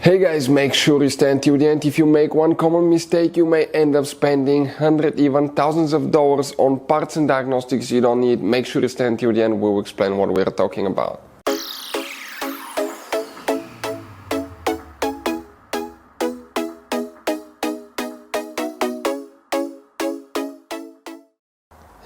Hey guys, make sure you stay until the end. If you make one common mistake, you may end up spending hundreds, even thousands of dollars on parts and diagnostics you don't need. Make sure you stay until the end. We'll explain what we're talking about.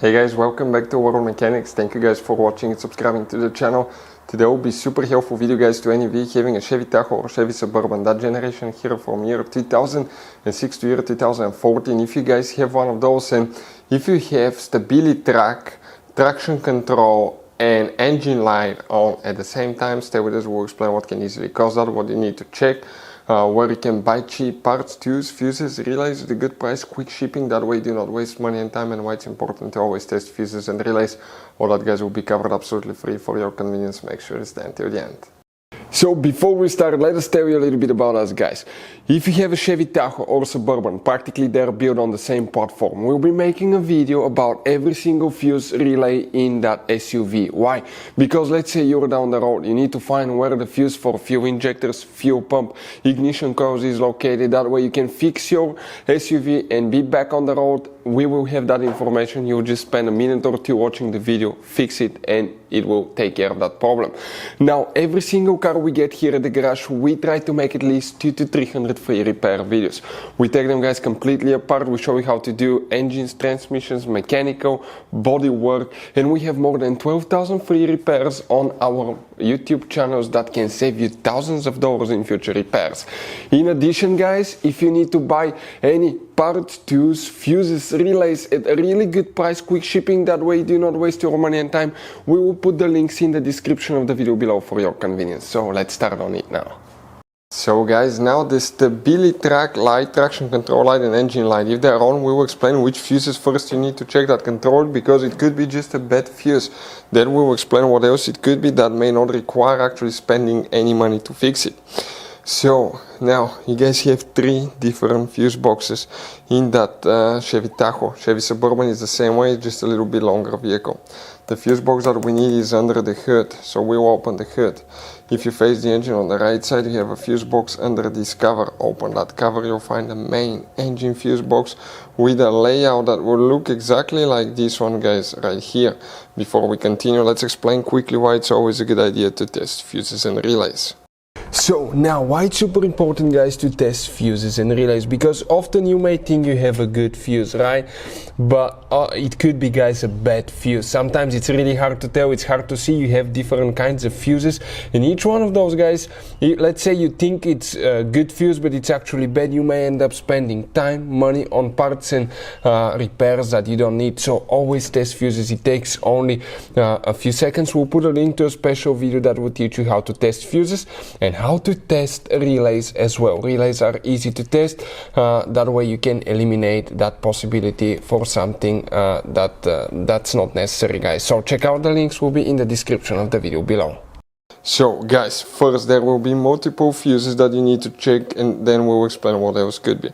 Hey guys, welcome back to World Mechanics. Thank you guys for watching and subscribing to the channel. Today will be super helpful video guys to any vehicle having a Chevy Tahoe or Chevy Suburban, that generation here from year 2006 to year 2014. If you guys have one of those, and if you have Stabilitrak, traction control and engine light on at the same time, stay with us. We'll explain what can easily cause that, what you need to check, where you can buy cheap parts, tools, fuses, relays with a good price, quick shipping, that way you do not waste money and time, and why it's important to always test fuses and relays. All that guys will be covered absolutely free for your convenience. Make sure you stay until the end. So before we start, let us tell you a little bit about us guys. If you have a Chevy Tahoe or Suburban, practically they're built on the same platform. We'll be making a video about every single fuse relay in that SUV. Why? Because let's say you're down the road, you need to find where the fuse for fuel injectors, fuel pump, ignition coils is located. That way you can fix your SUV and be back on the road. We will have that information. You'll just spend a minute or two watching the video, fix it, and it will take care of that problem. Now, every single car we get here at the garage, we try to make at least 200 to 300 free repair videos. We take them guys completely apart. We show you how to do engines, transmissions, mechanical, body work, and we have more than 12,000 free repairs on our YouTube channels that can save you thousands of dollars in future repairs. In addition guys, if you need to buy any parts, tools, fuses, relays at a really good price, quick shipping, that way you do not waste your money and time, we will put the links in the description of the video below for your convenience. So let's start on it now. So guys, now the Stabilitrak light, traction control light and engine light, if they're on, we will explain which fuses first you need to check that control, because it could be just a bad fuse. Then we will explain what else it could be that may not require actually spending any money to fix it. So now you guys have three different fuse boxes in that Chevy Tahoe. Chevy Suburban is the same way, just a little bit longer vehicle. The fuse box that we need is under the hood, so we'll open the hood. If you face the engine on the right side, you have a fuse box under this cover. Open that cover, you'll find the main engine fuse box with a layout that will look exactly like this one guys right here. Before we continue, let's explain quickly why it's always a good idea to test fuses and relays. So now, why it's super important guys to test fuses and relays? Because often you may think you have a good fuse, right? But it could be guys a bad fuse. Sometimes it's really hard to tell, it's hard to see. You have different kinds of fuses, and each one of those guys, let's say you think it's a good fuse but it's actually bad, you may end up spending time, money on parts and repairs that you don't need. So always test fuses. It takes only a few seconds. We'll put a link to a special video that will teach you how to test fuses and how to test relays as well. Relays are easy to test, that way you can eliminate that possibility for something that's not necessary guys. So check out the links, will be in the description of the video below. So guys, first there will be multiple fuses that you need to check, and then we'll explain what else could be.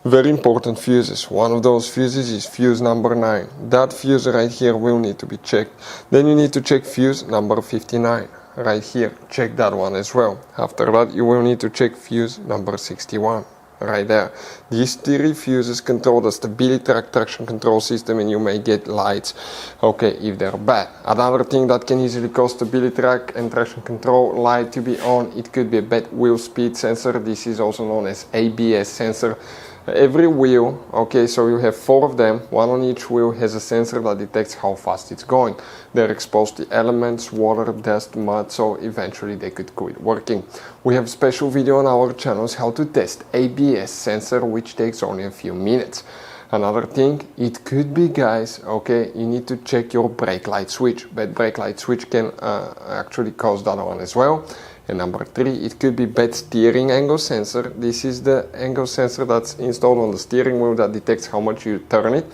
Very important fuses. One of those fuses is fuse number 9. That fuse right here will need to be checked. Then you need to check fuse number 59. Right here, check that one as well. After that you will need to check fuse number 61. Right there. These three fuses control the Stabilitrak traction control system, and you may get lights, okay, if they're bad. Another thing that can easily cause Stabilitrak and traction control light to be on, it could be a bad wheel speed sensor. This is also known as ABS sensor. Every wheel, okay, so you have 4 of them, one on each wheel, has a sensor that detects how fast it's going. They're exposed to elements, water, dust, mud, so eventually they could quit working. We have a special video on our channels how to test ABS sensor, which takes only a few minutes. Another thing, it could be guys, okay, you need to check your brake light switch. Bad brake light switch can actually cause that one as well. And number 3, it could be bad steering angle sensor. This is the angle sensor that's installed on the steering wheel that detects how much you turn it.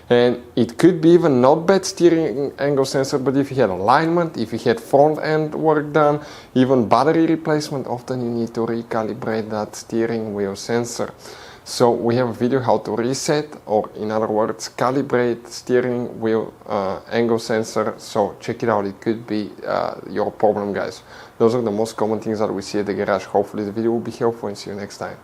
And it could be even not bad steering angle sensor, but if you had alignment, if you had front end work done, even battery replacement, often you need to recalibrate that steering wheel sensor. So we have a video how to reset, or in other words, calibrate steering wheel angle sensor. So check it out, it could be your problem guys. Those are the most common things that we see at the garage. Hopefully the video will be helpful and see you next time.